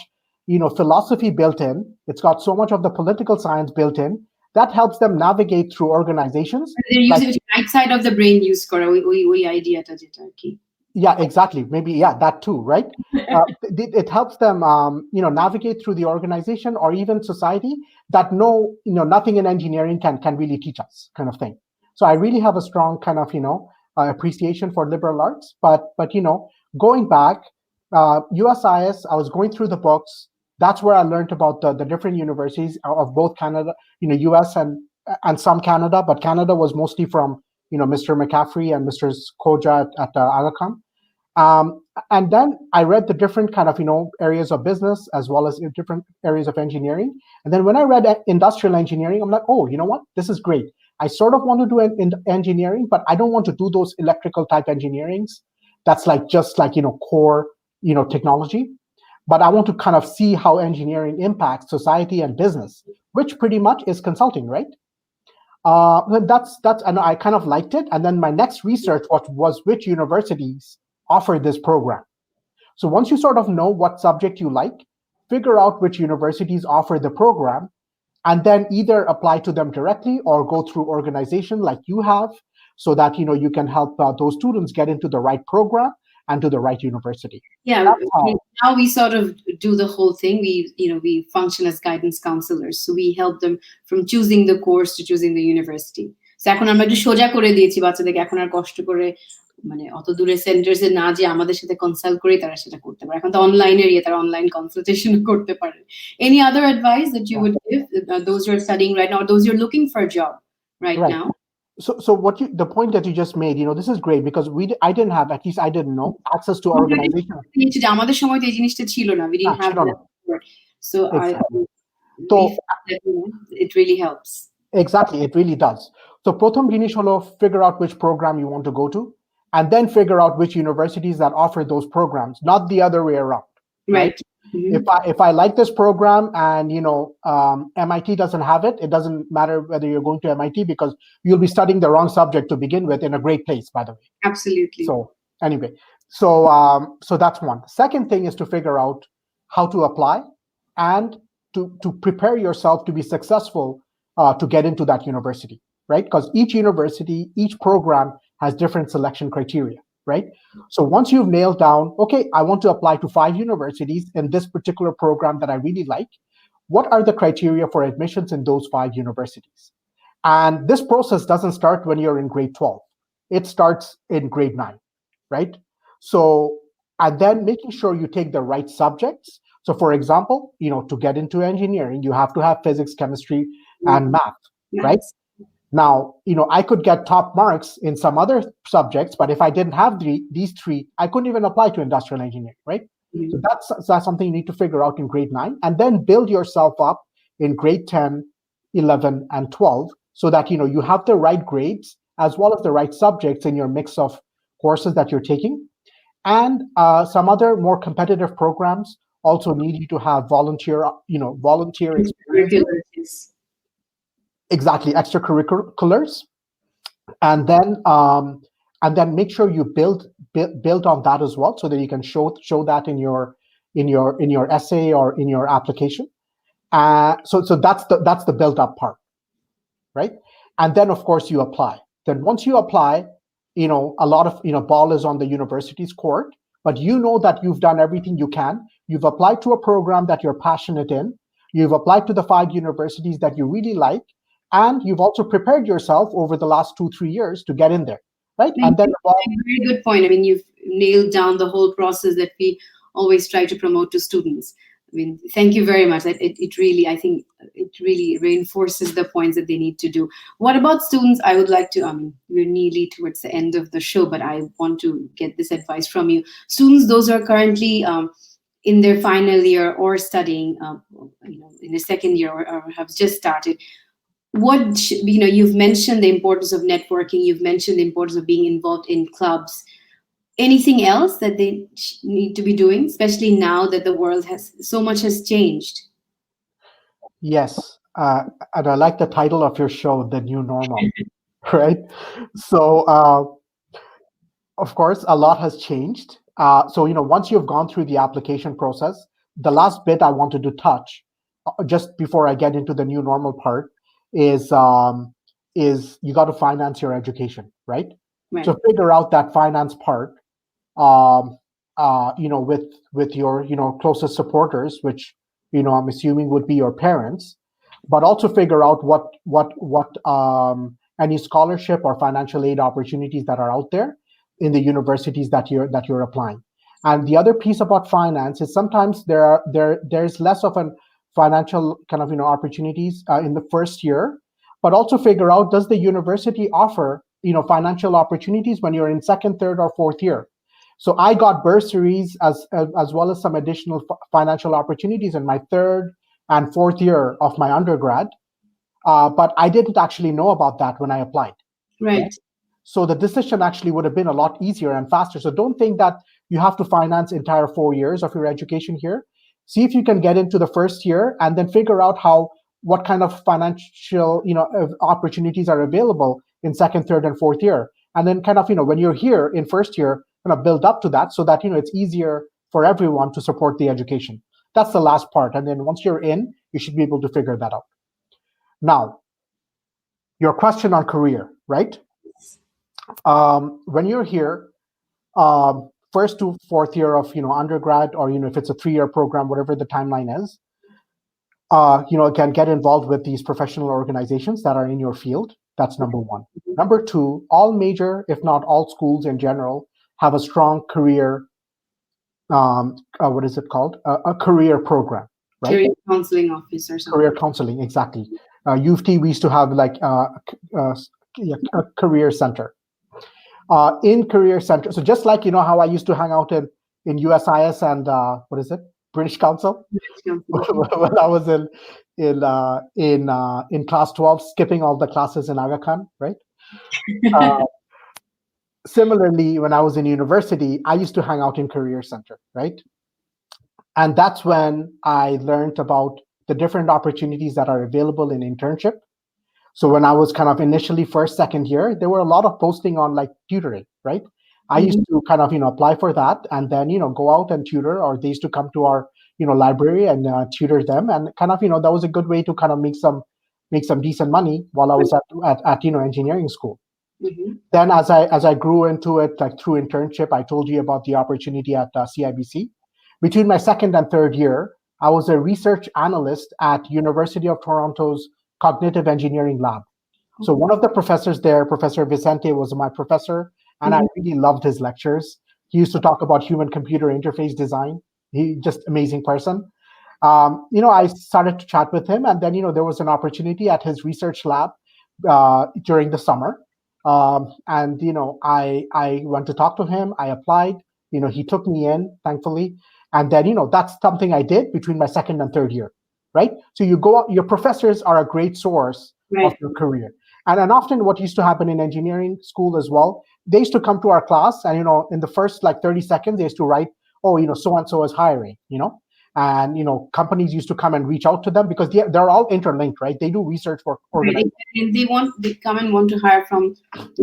philosophy built in. It's got so much of the political science built in that helps them navigate through organizations. They're using the right side of the brain use kora, ওই আইডিয়াটা যেটা আর কি। Yeah, exactly. Maybe, yeah, that too, right? It helps them, navigate through the organization or even society that nothing in engineering can really teach us, kind of thing. So I really have a strong kind of, appreciation for liberal arts. But going back, USIS, I was going through the books. That's where I learned about the different universities of both Canada, US and some Canada, but Canada was mostly from Mr. McCaffrey and Mr. Koja at Aga Khan. And then I read the different kind of, areas of business as well as different areas of engineering. And then when I read industrial engineering, I'm like, oh, you know what? This is great. I sort of want to do engineering, but I don't want to do those electrical type engineerings. That's just like, core, technology. But I want to kind of see how engineering impacts society and business, which pretty much is consulting, right? That's and I kind of liked it. And then my next research was which universities offer this program. So once you sort of know what subject you like, figure out which universities offer the program, and then either apply to them directly or go through organization like you have, so that you can help those students get into the right program and to the right university. Yeah, now we sort of do the whole thing. We function as guidance counselors, so we help them from choosing the course to choosing the university. So এখন আমরা একটু সোজা করে দিয়েছি বাচ্চাদেরকে, এখন আর কষ্ট করে মানে অত দূরে সেন্টার্সে না যে আমাদের সাথে কনসাল্ট করে তারা সেটা করতে পারে। এখন তো অনলাইনের তারা অনলাইন কনসালটেশন করতে পারে। Any other advice that you would give those who are studying right now, or those who are looking for a job right now? So the point that you just made, this is great because I didn't have, at least I didn't know, access to organization. আমাদের সময় তো এই জিনিসটা ছিল না, we didn't have that. So it really helps. Exactly, it really does. So প্রথম জিনিস হলো figure out which program you want to go to, and then figure out which universities that offer those programs, not the other way around. Right. Mm-hmm. If I like this program and MIT doesn't have it, it doesn't matter whether you're going to MIT because you'll be studying the wrong subject to begin with in a great place, by the way. Absolutely. So anyway, so that's one. Second thing is to figure out how to apply and to prepare yourself to be successful to get into that university, right? Because each university, each program has different selection criteria, right? So once you've nailed down, okay, I want to apply to 5 universities in this particular program that I really like, what are the criteria for admissions in those 5 universities? And this process doesn't start when you're in grade 12. It starts in grade 9, right? So, and then making sure you take the right subjects. So for example, to get into engineering, you have to have physics, chemistry, and math, right? Now, I could get top marks in some other subjects, but if I didn't have these 3, I couldn't even apply to industrial engineering, right? Mm-hmm. So that's something you need to figure out in grade 9, and then build yourself up in grade 10, 11, and 12, so that you have the right grades as well as the right subjects in your mix of courses that you're taking. And some other more competitive programs also need you to have volunteer experience. Exactly, extracurriculars, and then make sure you build on that as well, so that you can show that in your in your essay or in your application. So that's the built up part, right? And then of course you apply. Then once you apply, a lot of ball is on the university's court, but you know that you've done everything you can. You've applied to a program that you're passionate in. You've applied to the 5 universities that you really like, and you've also prepared yourself over the last 2-3 years to get in there, right? Thank And then you. Very good point. I mean, you've nailed down the whole process that we always try to promote to students. I mean, thank you very much. It really, I think it really reinforces the points that they need to do. What about students? I would like to, we're nearly towards the end of the show, but I want to get this advice from you. Students, those who are currently in their final year or studying, in the second year or have just started, you've mentioned the importance of networking. You've mentioned the importance of being involved in clubs. Anything else that they need to be doing, especially now that the world has so much has changed? Yes, and I like the title of your show, The New Normal, right? So, of course, a lot has changed. So, once you've gone through the application process, the last bit I wanted to touch, just before I get into the new normal part, is you got to finance your education, right? Right. So figure out that finance part, with your closest supporters, which I'm assuming would be your parents, but also figure out what any scholarship or financial aid opportunities that are out there in the universities that you're applying. And the other piece about finance is sometimes there's less of an financial kind of opportunities in the first year, but also figure out, does the university offer financial opportunities when you're in second, third, or fourth year? So I got bursaries as well as some additional financial opportunities in my third and fourth year of my undergrad, but I didn't actually know about that when I applied. Right. So the decision actually would have been a lot easier and faster. So don't think that you have to finance entire 4 years of your education here. See if you can get into the first year and then figure out what kind of financial opportunities are available in second, third, and fourth year. And then kind of when you're here in first year, kind of build up to that so that it's easier for everyone to support the education. That's the last part. And then once you're in, you should be able to figure that out. Now, your question on career, right? When you're here, first to fourth year of undergrad, or if it's a 3-year program, whatever the timeline is, can get involved with these professional organizations that are in your field. That's number one. Number two, all major, if not all schools in general, have a strong career. What is it called? A career program, right? Career counseling office or something. Career counseling, exactly. U of T, we used to have like a career center. In career center, so just like how I used to hang out in USIS and what is it, British Council, when I was in class 12, skipping all the classes in Aga Khan, right? Similarly, when I was in university, I used to hang out in career center, right? And that's when I learned about the different opportunities that are available in internship. So when I was kind of initially first, second year, there were a lot of posting on like tutoring, right? I used to kind of, apply for that and then, go out and tutor, or they used to come to our, library and tutor them. And kind of, that was a good way to kind of make some decent money while I was at engineering school. Mm-hmm. Then as I grew into it, like through internship, I told you about the opportunity at CIBC. Between my second and third year, I was a research analyst at University of Toronto's Cognitive Engineering Lab. So one of the professors there, Professor Vicente, was my professor, and I really loved his lectures. He used to talk about human-computer interface design. He just amazing person. I started to chat with him, and then there was an opportunity at his research lab during the summer, and I went to talk to him. I applied. He took me in, thankfully, and then that's something I did between my second and third year. Right? So you go out, your professors are a great source of your career. And often what used to happen in engineering school as well, they used to come to our class and, in the first like 30 seconds, they used to write, oh, so-and-so is hiring, and, companies used to come and reach out to them because they're all interlinked, right? They do research for organizations. And they come and want to hire from.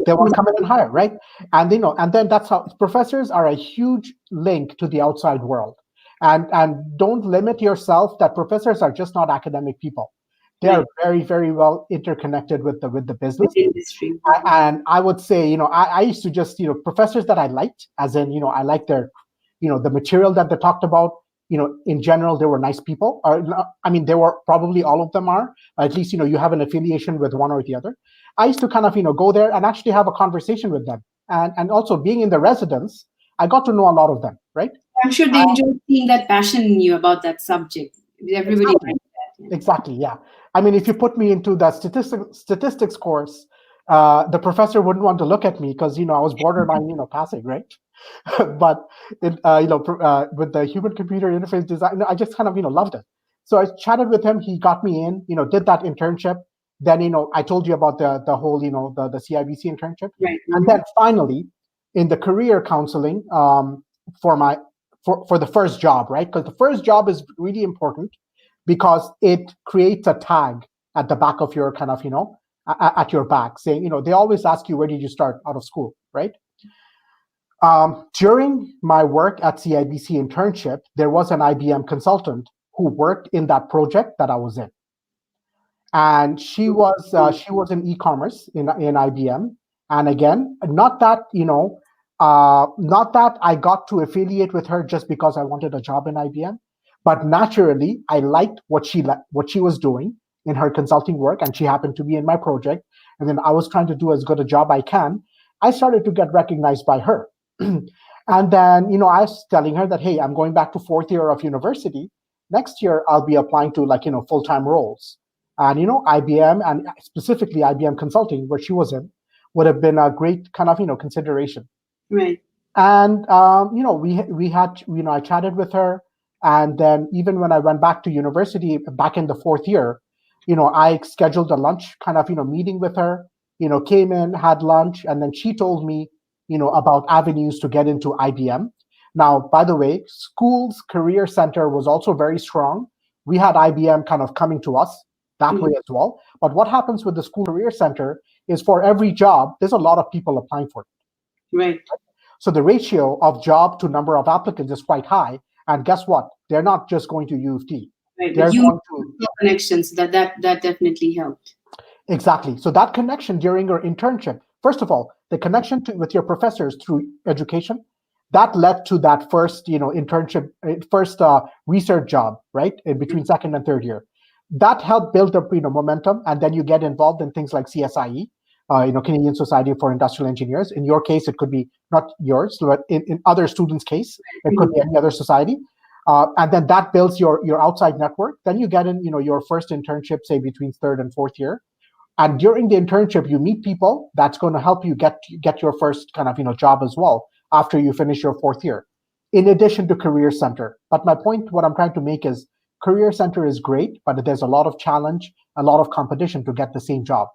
They want to come in and hire, right? And and then that's how professors are a huge link to the outside world. And don't limit yourself that professors are just not academic people. They are very, very well interconnected with the business. Industry. And I would say, I used to just, professors that I liked, as in, I liked their, the material that they talked about. In general, they were nice people. Or, I mean, they were, probably all of them are. At least, you have an affiliation with one or the other. I used to kind of, go there and actually have a conversation with them. And also being in the residence, I got to know a lot of them, right? I'm sure they enjoyed seeing that passion in you about that subject. Everybody Exactly. likes that. Yeah. Exactly. Yeah. I mean, if you put me into the statistics course, the professor wouldn't want to look at me because I was borderline passing, right? But with the human computer interface design, I just kind of loved it. So I chatted with him. He got me in. Did that internship. Then I told you about the whole the CIBC internship, Right. and then finally in the career counseling for my for the first job, right? Because the first job is really important because it creates a tag at the back of your kind of at your back saying they always ask you, where did you start out of school, right? During my work at CIBC internship, there was an IBM consultant who worked in that project that I was in, and she was in e-commerce in IBM. And again, not that I got to affiliate with her just because I wanted a job in IBM, but naturally I liked what she was doing in her consulting work, and she happened to be in my project. And then I was trying to do as good a job I can. I started to get recognized by her. And then, I was telling her that, hey, I'm going back to fourth year of university. Next year, I'll be applying to full-time roles. And, IBM, and specifically IBM Consulting, where she was in, would have been a great kind of, consideration. Right. And, we had, I chatted with her. And then even when I went back to university back in the fourth year, I scheduled a lunch kind of, meeting with her, came in, had lunch, and then she told me, about avenues to get into IBM. Now, by the way, school's career center was also very strong. We had IBM kind of coming to us that way as well. But what happens with the school career center is for every job, there's a lot of people applying for it. Right. So the ratio of job to number of applicants is quite high. And guess what? They're not just going to U of T. Right. They're But you going to connections that definitely helped. Exactly. So that connection during your internship, first of all, the connection with your professors through education, that led to that first, internship, first research job, right, in between second and third year. That helped build up, momentum, and then you get involved in things like CSIE, Canadian Society for Industrial Engineers. In your case, it could be not yours, but in other students' case, it could be any other society. And then that builds your outside network. Then you get in, your first internship, say between third and fourth year. And during the internship, you meet people that's going to help you get your first kind of job as well after you finish your fourth year, in addition to Career Center. But my point, what I'm trying to make is, Career Center is great, but there's a lot of challenge, a lot of competition to get the same job.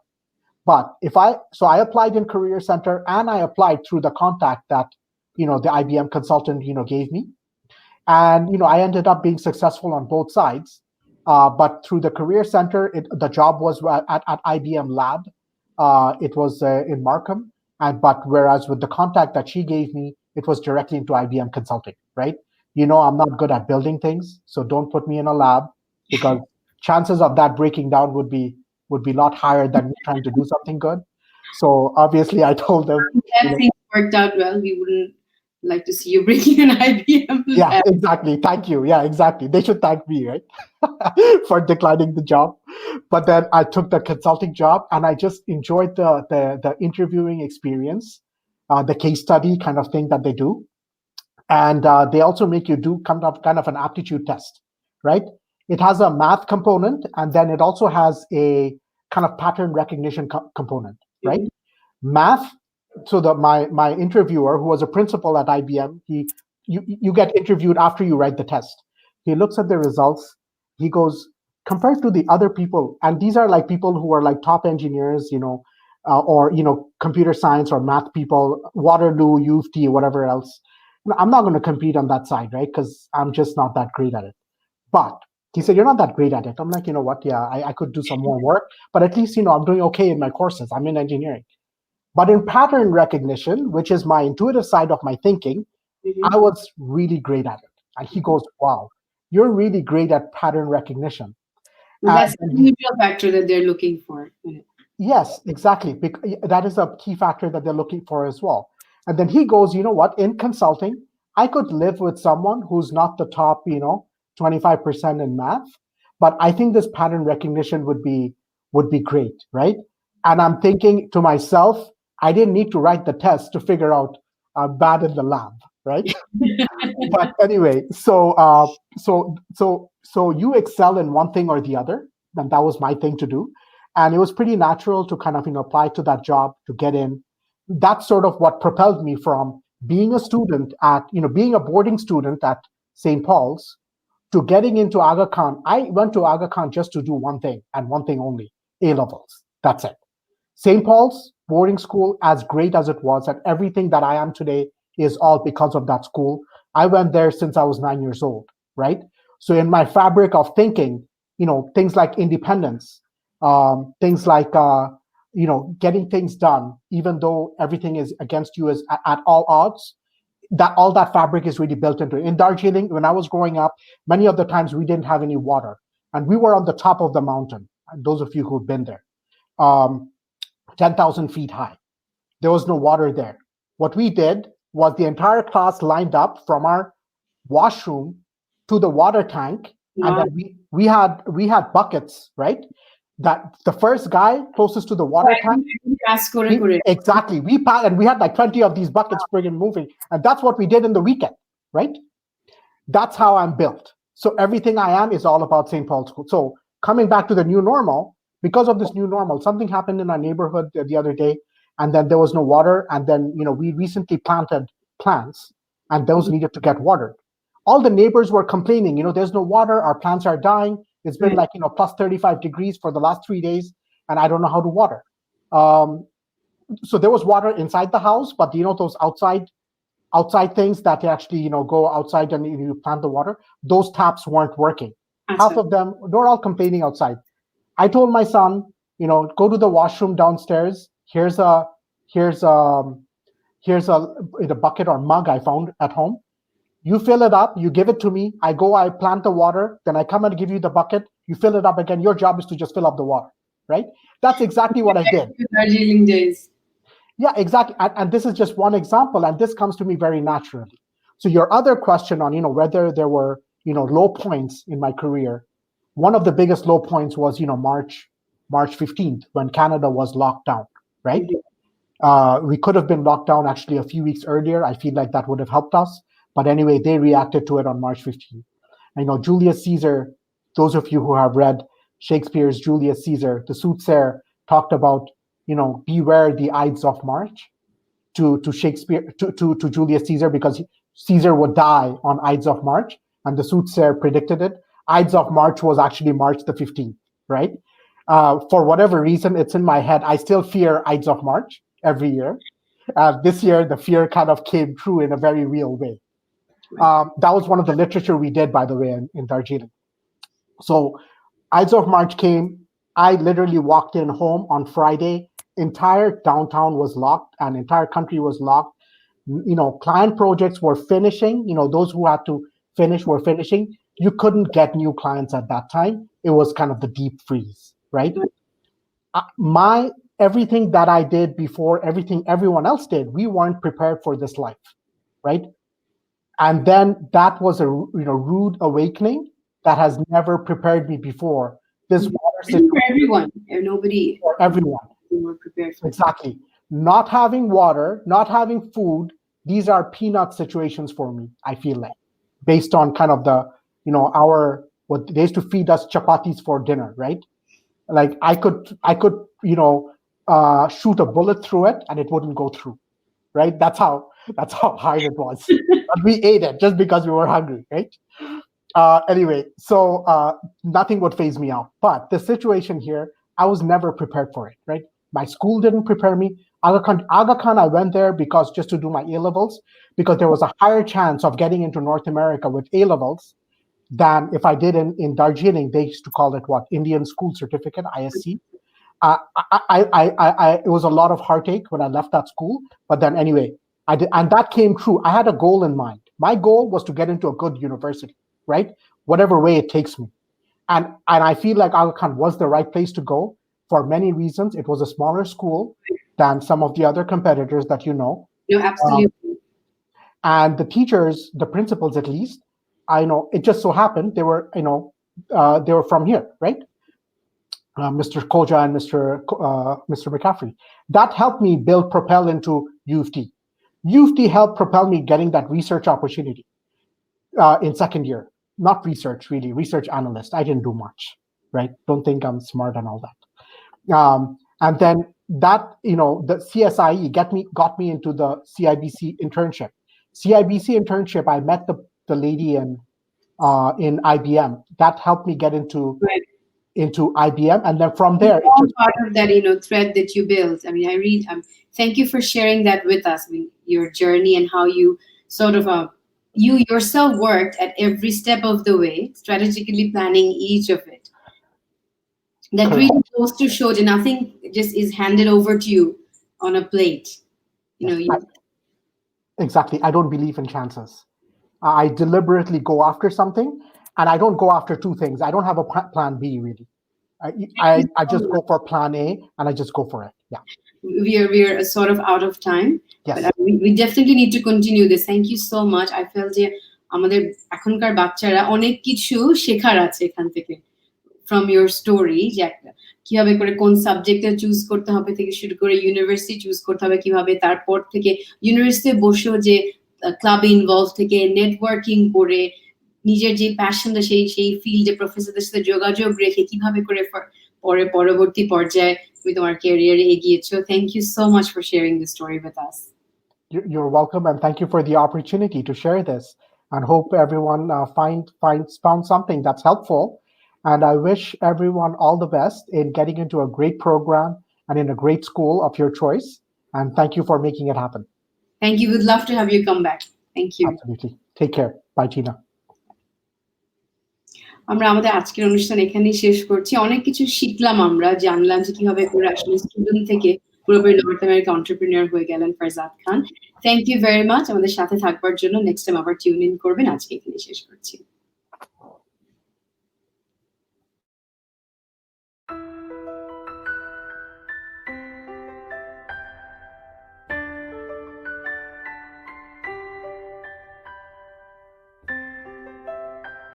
But I applied in Career Center, and I applied through the contact that the IBM consultant gave me, and I ended up being successful on both sides. But through the Career Center, the job was at IBM Lab. It was in Markham. But whereas with the contact that she gave me, it was directly into IBM Consulting, right? I'm not good at building things, so don't put me in a lab, because chances of that breaking down would be a lot higher than me trying to do something good. So obviously, I told them. That things worked out well. We wouldn't like to see you breaking an IBM. Yeah, exactly. Thank you. Yeah, exactly. They should thank me, right, for declining the job. But then I took the consulting job, and I just enjoyed the interviewing experience, the case study kind of thing that they do, and they also make you do kind of an aptitude test, right? It has a math component, and then it also has a kind of pattern recognition component, right? Math. So my interviewer, who was a principal at IBM, you get interviewed after you write the test. He looks at the results. He goes, compared to the other people, and these are like people who are like top engineers, or computer science or math people, Waterloo, U of T, whatever else. I'm not going to compete on that side, right? Because I'm just not that great at it. But he said, you're not that great at it. I'm like, you know what? Yeah, I could do some more work, but at least I'm doing okay in my courses. I'm in engineering. But in pattern recognition, which is my intuitive side of my thinking, I was really great at it. And he goes, wow, you're really great at pattern recognition. Well, that's the usual factor that they're looking for. Yes, exactly. That is a key factor that they're looking for as well. And then he goes, you know what? In consulting, I could live with someone who's not the top, 25% in math, but I think this pattern recognition would be great, right? And I'm thinking to myself, I didn't need to write the test to figure out I'm bad in the lab, right? But anyway, so you excel in one thing or the other, and that was my thing to do, and it was pretty natural to kind of apply to that job to get in. That's sort of what propelled me from being a student at being a boarding student at St. Paul's to getting into Aga Khan. I went to Aga Khan just to do one thing and one thing only: A levels. That's it. St. Paul's boarding school, as great as it was, and everything that I am today is all because of that school. I went there since I was 9 years old, right? So in my fabric of thinking, things like independence, things like getting things done, even though everything is against you is at all odds. That all that fabric is really built into it. In Darjeeling, when I was growing up, many of the times we didn't have any water, and we were on the top of the mountain. Those of you who've been there. 10,000 feet high. There was no water there. What we did was the entire class lined up from our washroom to the water tank, and then we had buckets, right? That the first guy closest to the water tank. Exactly. We had like 20 of these buckets friggin' moving, and that's what we did in the weekend, right? That's how I'm built. So everything I am is all about St. Paul's School. So coming back to the new normal, because of this new normal, something happened in our neighborhood the other day, and then there was no water, and then we recently planted plants, and those needed to get watered. All the neighbors were complaining, there's no water, our plants are dying. It's been like plus 35 degrees for the last 3 days, and I don't know how to water. So there was water inside the house, but those outside things that actually go outside and you plant the water, those taps weren't working. Half of them, they're all complaining outside. I told my son, go to the washroom downstairs. Here's a bucket or mug I found at home. You fill it up, you give it to me. I plant the water, then I come and give you the bucket. You fill it up again. Your job is to just fill up the water, right? That's exactly what I did. Darjeeling days. Yeah, exactly. And this is just one example, and this comes to me very naturally. So your other question on, whether there were, low points in my career, one of the biggest low points was, March 15th, when Canada was locked down, right? We could have been locked down actually a few weeks earlier. I feel like that would have helped us. But anyway, they reacted to it on March 15th. Julius Caesar, those of you who have read Shakespeare's Julius Caesar, the soothsayer talked about, beware the Ides of March to Shakespeare, to Julius Caesar, because Caesar would die on Ides of March, and the soothsayer predicted it. Ides of March was actually March the 15th, right? For whatever reason, it's in my head. I still fear Ides of March every year. This year, the fear kind of came true in a very real way. That was one of the literature we did, by the way, in Darjeeling. So Ides of March came. I literally walked in home on Friday. Entire downtown was locked, and entire country was locked. Client projects were finishing. Those who had to finish were finishing. You couldn't get new clients at that time. It was kind of the deep freeze, right? Everything that I did before, everything everyone else did, we weren't prepared for this life, right? And then that was a rude awakening that has never prepared me before. This water situation for everyone, nobody. For everyone. Were prepared for exactly. Not having water, not having food, these are peanut situations for me, I feel like, based on kind of the, what they used to feed us chapatis for dinner, right? Like I could, shoot a bullet through it and it wouldn't go through, right? That's how hard it was. But we ate it just because we were hungry, right? Anyway, so nothing would phase me out. But the situation here, I was never prepared for it, right? My school didn't prepare me. Aga Khan, I went there because just to do my A-levels, because there was a higher chance of getting into North America with A-levels than if I did in Darjeeling. They used to call it what? Indian School Certificate, ISC. It was a lot of heartache when I left that school. But then anyway, I did, and that came true. I had a goal in mind. My goal was to get into a good university, right? Whatever way it takes me. And I feel like Aga Khan was the right place to go for many reasons. It was a smaller school than some of the other competitors that you know. No, absolutely. And the teachers, the principals at least, I know it just so happened they were, they were from here, right? Mr. Koja and Mr. McCaffrey. That helped me propel into U of T. U of T helped propel me getting that research opportunity in second year. Not research, really, research analyst. I didn't do much, right? Don't think I'm smart and all that. And then that, the CSIE got me into the CIBC internship. CIBC internship, I met the lady in IBM. That helped me get into IBM, and then from there, it's all part of that thread that you built. I mean, thank you for sharing that with us. I mean, your journey and how you sort of you yourself worked at every step of the way, strategically planning each of it. That correct. Really goes to show that nothing just is handed over to you on a plate. Exactly. I don't believe in chances. I deliberately go after something, and I don't go after two things. I don't have a plan B, really. I just go for plan A, and I just go for it. Yeah. We are sort of out of time. Yes. But we definitely need to continue this. Thank you so much. I feel যে আমাদের এখনকার বাচ্চারা অনেক কিছু শেখার আছে এখান থেকে from your story, যে কিভাবে করে কোন সাবজেক্টে চুজ করতে হবে থেকে শুরু করে ইউনিভার্সিটি চুজ করতে হবে কিভাবে, তারপর থেকে ইউনিভার্সিটিতে বসেও যে ক্লাবে ইনভলভ থেকে নেটওয়ার্কিং করে নিজের যে প্যাশনটা সেই ফিল্ডে প্রফেসরদের সাথে যোগাযোগ রেখে কিভাবে করে পরে পরবর্তী পর্যায়ে তুমি তোমার ক্যারিয়ারে এগিয়েছো. Thank you so much for sharing this story with us. You're welcome, and thank you for the opportunity to share this, and hope everyone found something that's helpful. And I wish everyone all the best in getting into a great program and in a great school of your choice. And thank you for making it happen. Thank you. We'd love to have you come back. Thank you. Absolutely. Take care. Bye, Tina. আমরা আমাদের আজকের অনুষ্ঠান এখানেই শেষ করছি. অনেক কিছু শিখলাম, আমরা জানলাম যে কিভাবে করে আসলে স্টুডেন্ট থেকে পুরোপুরি নর্থ আমেরিকা এন্টারপ্রেনিউর হয়ে গেলেন ফারজাদ খান. থ্যাংক ইউ ভেরি মাচ আমাদের সাথে থাকবার জন্য. নেক্সট টাইম আবার টিউন ইন করবেন. আজকে এখানে শেষ করছি.